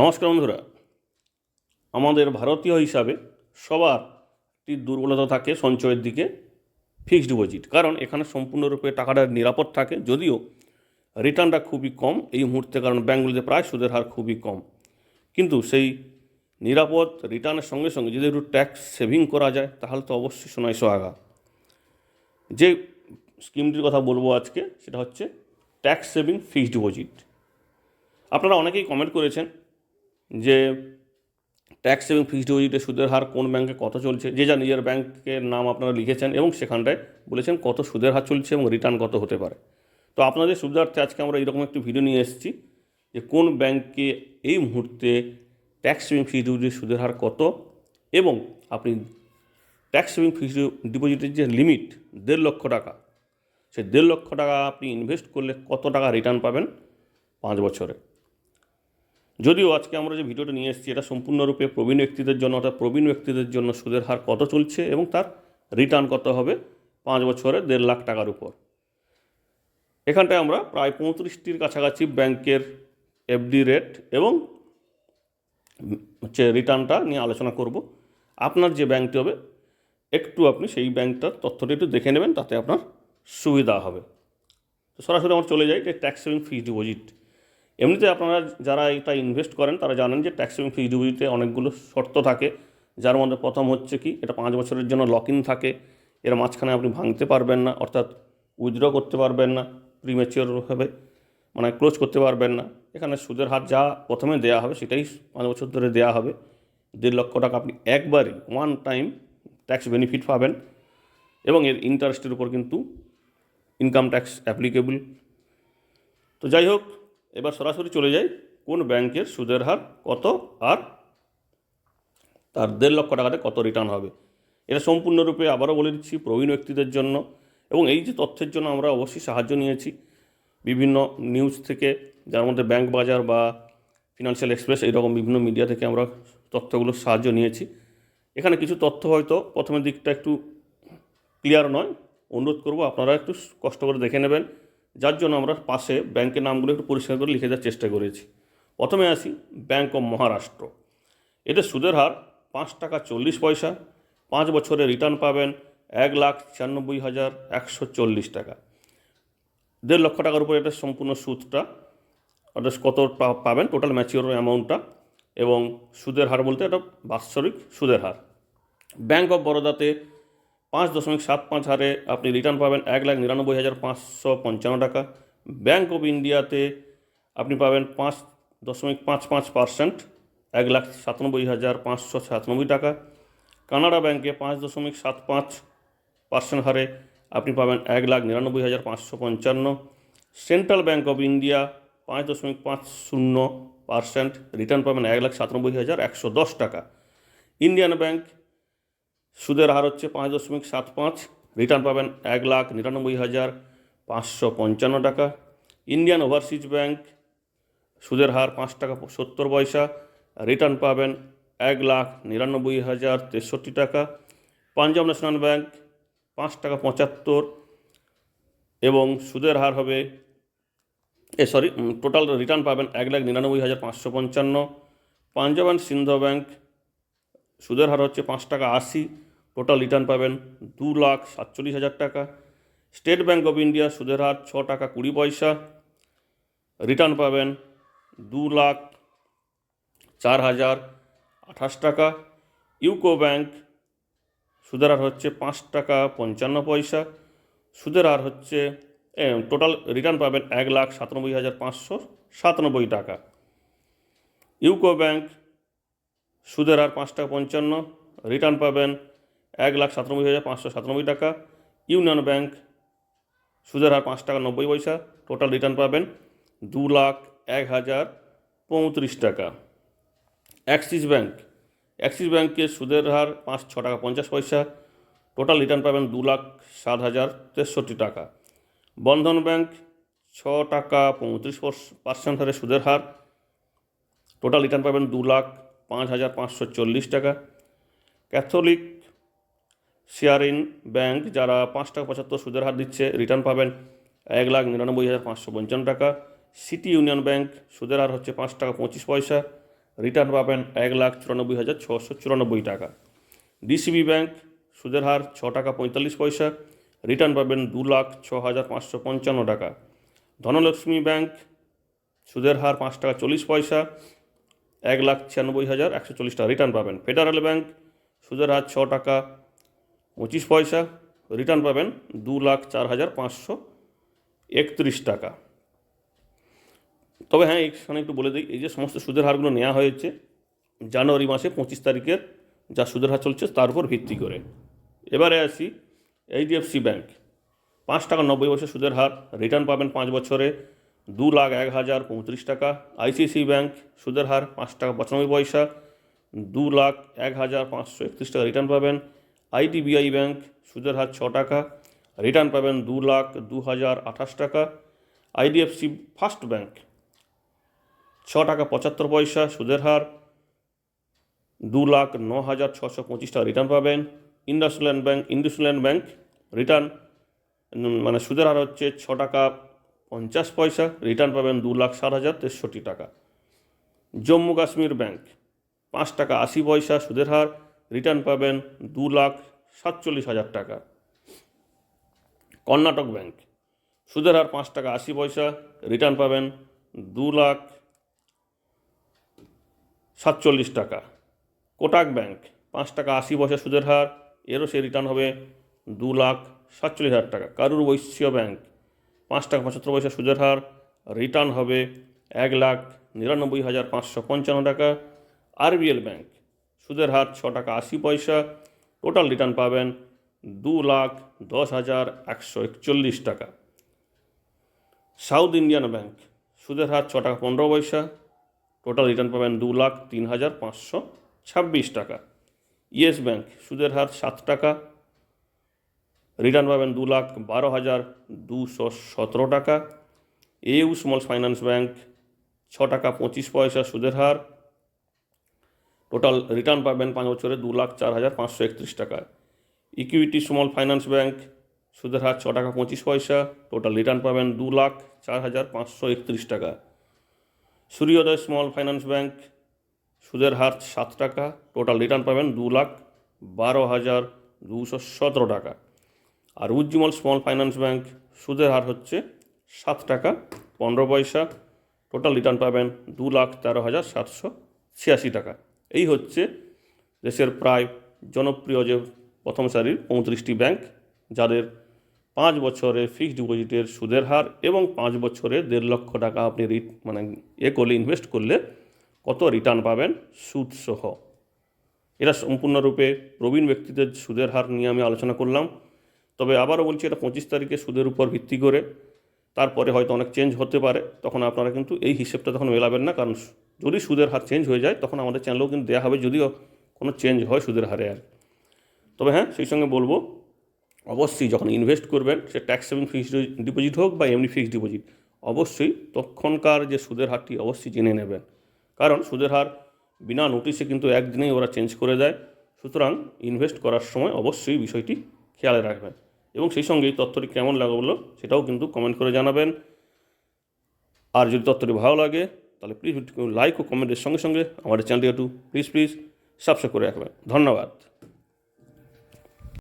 নমস্কার বন্ধুরা। আমাদের ভারতীয় হিসাবে সবার একটি দুর্বলতা থাকে সঞ্চয়ের দিকে, ফিক্সড ডিপোজিট। কারণ এখানে সম্পূর্ণরূপে টাকাটা নিরাপদ থাকে, যদিও রিটার্নটা খুবই কম এই মুহূর্তে, কারণ ব্যাঙ্কগুলিতে প্রায় সুদের হার খুবই কম। কিন্তু সেই নিরাপদ রিটার্নের সঙ্গে সঙ্গে যদি একটু ট্যাক্স সেভিং করা যায় তাহলে তো অবশ্যই সোনায় সোহাগা। যে স্কিমটির কথা বলবো আজকে সেটা হচ্ছে ট্যাক্স সেভিং ফিক্সড ডিপোজিট। আপনারা অনেকেই কমেন্ট করেছেন যে ট্যাক্স সেভিং ফিক্সড ডিপোজিটে সুদের হার কোন ব্যাংকে কত চলছে, যে যা নিজের ব্যাংকের নাম আপনারা লিখেছেন এবং সেখানটায় বলেছেন কত সুদের হার চলছে এবং রিটার্ন কত হতে পারে। তো আপনাদের সুবিধার্থে আজকে আমরা এইরকম একটি ভিডিও নিয়ে এসেছি যে কোন ব্যাংকে এই মুহূর্তে ট্যাক্স সেভিং ফিক্সড ডিপোজিটের সুদের হার কত, এবং আপনি ট্যাক্স সেভিং ফিক্সড ডিপোজিটের যে লিমিট 1.5 লক্ষ টাকা, সেই 1.5 লক্ষ টাকা আপনি ইনভেস্ট করলে কত টাকা রিটার্ন পাবেন 5 বছরে। যদিও আজকে আমরা যে ভিডিওটা নিয়ে এসেছি এটা সম্পূর্ণরূপে প্রবীণ ব্যক্তিদের জন্য, অর্থাৎ প্রবীণ ব্যক্তিদের জন্য সুদের হার কত চলছে এবং তার রিটার্ন কত হবে 5 বছরে 1.5 লাখ টাকার উপর। এখানটায় আমরা প্রায় 35টির কাছাকাছি ব্যাংকের এফডি রেট এবং রিটার্নটা নিয়ে আলোচনা করব। আপনার যে ব্যাংকটি হবে একটু আপনি সেই ব্যাংকটার তথ্যটা একটু দেখে নেবেন, তাতে আপনার সুবিধা হবে। তো সরাসরি আমরা চলে যাই যে ট্যাক্স সেভিং ফিক্সড ডিপোজিট। এমনিতে আপনারা যারা এটা ইনভেস্ট করেন তারা জানেন যে ট্যাক্স সেভিং ফিক্সড ডিপোজিটে অনেকগুলো শর্ত থাকে, যার মধ্যে প্রথম হচ্ছে কি, এটা 5 বছরের জন্য লক ইন থাকে। এর মাঝখানে আপনি ভাঙতে পারবেন না, অর্থাৎ উইথড্র করতে পারবেন না, প্রিম্যাচিওরভাবে মানে ক্লোজ করতে পারবেন না। এখানে সুদের হার যা প্রথমে দেওয়া হবে সেটাই 5 বছর ধরে দেওয়া হবে। 1.5 লক্ষ টাকা আপনি একবারই ওয়ান টাইম ট্যাক্স বেনিফিট পাবেন, এবং এর ইন্টারেস্টের উপর কিন্তু ইনকাম ট্যাক্স অ্যাপ্লিকেবল। তো যাই হোক, এবার সরাসরি চলে যাই কোন ব্যাংকের সুদের হার কত আর তার 1.5 লক্ষ টাকাতে কত রিটার্ন হবে। এটা সম্পূর্ণরূপে আবারও বলে দিচ্ছি প্রবীণ ব্যক্তিদের জন্য, এবং এই যে তথ্যের জন্য আমরা অবশ্যই সাহায্য নিয়েছি বিভিন্ন নিউজ থেকে, যার মধ্যে ব্যাংক বাজার বা ফিনান্সিয়াল এক্সপ্রেস, এইরকম বিভিন্ন মিডিয়া থেকে আমরা তথ্যগুলোর সাহায্য নিয়েছি। এখানে কিছু তথ্য হয়তো প্রথমের দিকটা একটু ক্লিয়ার নয়, অনুরোধ করব আপনারা একটু কষ্ট করে দেখে নেবেন, যার জন্য আমরা পাশে ব্যাংকের নামগুলো একটু পরিষ্কার করে লিখে দেওয়ার চেষ্টা করেছি। প্রথমে আসি ব্যাংক অফ মহারাষ্ট্র। এদের সুদের হার 5 টাকা 40 পয়সা, 5 বছরে রিটার্ন পাবেন 1,96,140 টাকা। 1.5 লক্ষ টাকার উপর এটা সম্পূর্ণ সুদটা, অর্থাৎ কত পাবেন টোটাল ম্যাচিওর অ্যামাউন্টটা, এবং সুদের হার বলতে এটা বাৎসরিক সুদের হার। ব্যাংক অফ বরোদাতে 5.75 হারে আপনি রিটার্ন পাবেন 1,99,555 টাকা। ব্যাংক অফ ইন্ডিয়াতে আপনি পাবেন 5.55%, 1,97,597 টাকা। কানাড়া ব্যাংকে 5.75% হারে আপনি পাবেন 1,99,555। Central bank of India 5.50% return পাবেন 1,97,110 টাকা। ইন্ডিয়ান ব্যাংক সুদের হার হচ্ছে 5.75, রিটার্ন পাবেন 1,99,555 টাকা। ইন্ডিয়ান ওভারসিজ ব্যাংক সুদের হার 5 টাকা 70 পয়সা, রিটার্ন পাবেন 1,99,063 টাকা। পাঞ্জাব ন্যাশনাল ব্যাংক 5 টাকা 75, এবং সুদের হার হবে টোটাল রিটার্ন পাবেন 1,99,555। পাঞ্জাব অ্যান্ড সিন্ধ ব্যাংক সুদের হার হচ্ছে 5 টাকা 80, টোটাল রিটার্ন পাবেন 2,47,000 টাকা। স্টেট ব্যাংক অফ ইন্ডিয়া সুদের হার 6 টাকা 20 পয়সা, রিটার্ন পাবেন 2,04,028 টাকা। ইউকো ব্যাংক সুদের হার হচ্ছে 5 টাকা 55 পয়সা, সুদের হার হচ্ছে টোটাল রিটার্ন পাবেন 1,97,597 টাকা। ইউকো ব্যাংক সুদের হার 5 টাকা 55, রিটার্ন পাবেন 1,97,597 টাকা। ইউনিয়ন ব্যাংক সুদের হার 5 টাকা 90 পয়সা, টোটাল রিটার্ন পাবেন 2,01,035 টাকা। অ্যাক্সিস ব্যাংকের সুদের হার 6 টাকা 50 পয়সা, টোটাল রিটার্ন পাবেন 2,07,063 টাকা। বন্ধন ব্যাংক 6 টাকা 35% হারে সুদের হার, টোটাল রিটার্ন পাবেন 2,05,540 টাকা। ক্যাথলিক শেয়ারিং ব্যাংক, যারা 5 টাকা 75 সুদের হার দিচ্ছে, রিটার্ন পাবেন 1,99,555 টাকা। সিটি ইউনিয়ন ব্যাংক সুদের হার হচ্ছে 5 টাকা 25 পয়সা, রিটার্ন পাবেন 1,94,694 টাকা। ডিসিবি ব্যাংক সুদের হার 6 টাকা 45 পয়সা, রিটার্ন পাবেন 2,06,555 টাকা। ধনলক্ষ্মী ব্যাংক সুদের হার 5 টাকা 40 পয়সা, 1,96,140 টাকা রিটার্ন পাবেন। ফেডারেল ব্যাংক সুদের হার 6 টাকা 25 পয়সা, রিটার্ন পাবেন 2,04,531 টাকা। তবে হ্যাঁ, এখানে একটু বলে দিই, এই যে সমস্ত সুদের হারগুলো নেওয়া হয়েছে জানুয়ারি মাসে 25 তারিখের যা সুদের হার চলছে তার উপর ভিত্তি করে। এবারে আসি এইচডিএফসি ব্যাংক 5 টাকা 90 পয়সা সুদের হার, রিটার্ন পাবেন 5 বছরে 2,01,035 টাকা। আইসিআইসি ব্যাংক সুদের হার 5 টাকা 95 পয়সা, 2,01,531 টাকা রিটার্ন পাবেন। আইডিবিআই ব্যাংক সুদের হার 6 টাকা, রিটার্ন পাবেন 2,02,028 টাকা। আইডিএফসি ফার্স্ট ব্যাংক 6 টাকা 75 পয়সা সুদের হার, 2,09,625 টাকা রিটার্ন পাবেন। ইন্ডাসইন্ড ব্যাংক রিটার্ন মানে সুদের হার হচ্ছে 6 টাকা 50 পয়সা, রিটার্ন পাবেন 2,60,063 টাকা। জম্মু কাশ্মীর ব্যাংক 5 টাকা 80 পয়সা সুদের হার, রিটার্ন পাবেন 2,47,000 টাকা। কর্ণাটক ব্যাংক সুদের হার 5 টাকা 80 পয়সা, রিটার্ন পাবেন 2,47,000 টাকা। কোটাক ব্যাংক 5 টাকা 80 পয়সা সুদের হার, এরও সে রিটার্ন হবে 2,47,000 টাকা। কারুর বৈশ্য ব্যাংক 5 টাকা 75 পয়সা সুদের হার, রিটার্ন হবে 1,99,555 টাকা। আরবিএল ব্যাংক সুদের হার 6 টাকা 80 পয়সা, টোটাল রিটার্ন পাবেন 2,10,141 টাকা। সাউথ ইন্ডিয়ান ব্যাংক সুদের হার 6 টাকা 15 পয়সা, টোটাল রিটার্ন পাবেন 2,03,526 টাকা। ইয়েস ব্যাংক সুদের হার 7 টাকা, রিটার্ন পাবেন 2,12,217 টাকা। এউ স্মল ফাইন্যান্স ব্যাংক 6 টাকা 25 পয়সা সুদের হার, টোটাল রিটার্ন পাবেন 5 বছরে 2,04,531 টাকা। ইকুইটি স্মল ফাইন্যান্স ব্যাংক সুদের হার 6 টাকা 25 পয়সা, টোটাল রিটার্ন পাবেন 2,04,531 টাকা। সূর্যোদয় স্মল ফাইন্যান্স ব্যাংক সুদের হার 7 টাকা, টোটাল রিটার্ন পাবেন 2,12,217 টাকা। আর উজ্জ্বল স্মল ফাইন্যান্স ব্যাংক সুদের হার হচ্ছে 7 টাকা 15 পয়সা, টোটাল রিটার্ন পাবেন 2,13,786 টাকা। এই হচ্ছে দেশের প্রায় জনপ্রিয় যে প্রথম সারির 35টি ব্যাংক, যাদের 5 বছরের ফিক্সড ডিপোজিটের সুদের হার এবং 5 বছরে 1.5 লক্ষ টাকা আপনি করলে ইনভেস্ট করলে কত রিটার্ন পাবেন সুদ সহ। এটা সম্পূর্ণরূপে প্রবীণ ব্যক্তিদের সুদের হার নিয়ে আমি আলোচনা করলাম। তবে আবারও বলছি, এটা 25 তারিখে সুদের উপর ভিত্তি করে, তারপরে হয়তো অনেক চেঞ্জ হতে পারে, তখন আপনারা কিন্তু এই হিসেবটা তখন মেলাবেন না, কারণ যদি সুদের হার চেঞ্জ হয়ে যায় তখন আমাদের চ্যানেলেও কিন্তু দেওয়া হবে যদিও কোনো চেঞ্জ হয় সুদের হারে আর। তবে হ্যাঁ, সেই সঙ্গে বলবো অবশ্যই যখন ইনভেস্ট করবেন, সে ট্যাক্স সেভিং ফিক্সড ডিপোজিট হোক বা এমনি ফিক্সড ডিপোজিট, অবশ্যই তখনকার যে সুদের হারটি অবশ্যই জেনে নেবেন, কারণ সুদের হার বিনা নোটিশে কিন্তু একদিনেই ওরা চেঞ্জ করে দেয়। সুতরাং ইনভেস্ট করার সময় অবশ্যই বিষয়টি খেয়ালে রাখবেন, এবং সেই সঙ্গে এই তথ্যটি কেমন লাগলো সেটাও কিন্তু কমেন্ট করে জানাবেন। আর যদি তথ্যটি ভালো লাগে তাহলে প্লিজ লাইক ও কমেন্টের সঙ্গে সঙ্গে আমাদের চ্যানেলটি একটু প্লিজ সাবস্ক্রাইব করে রাখবেন। ধন্যবাদ।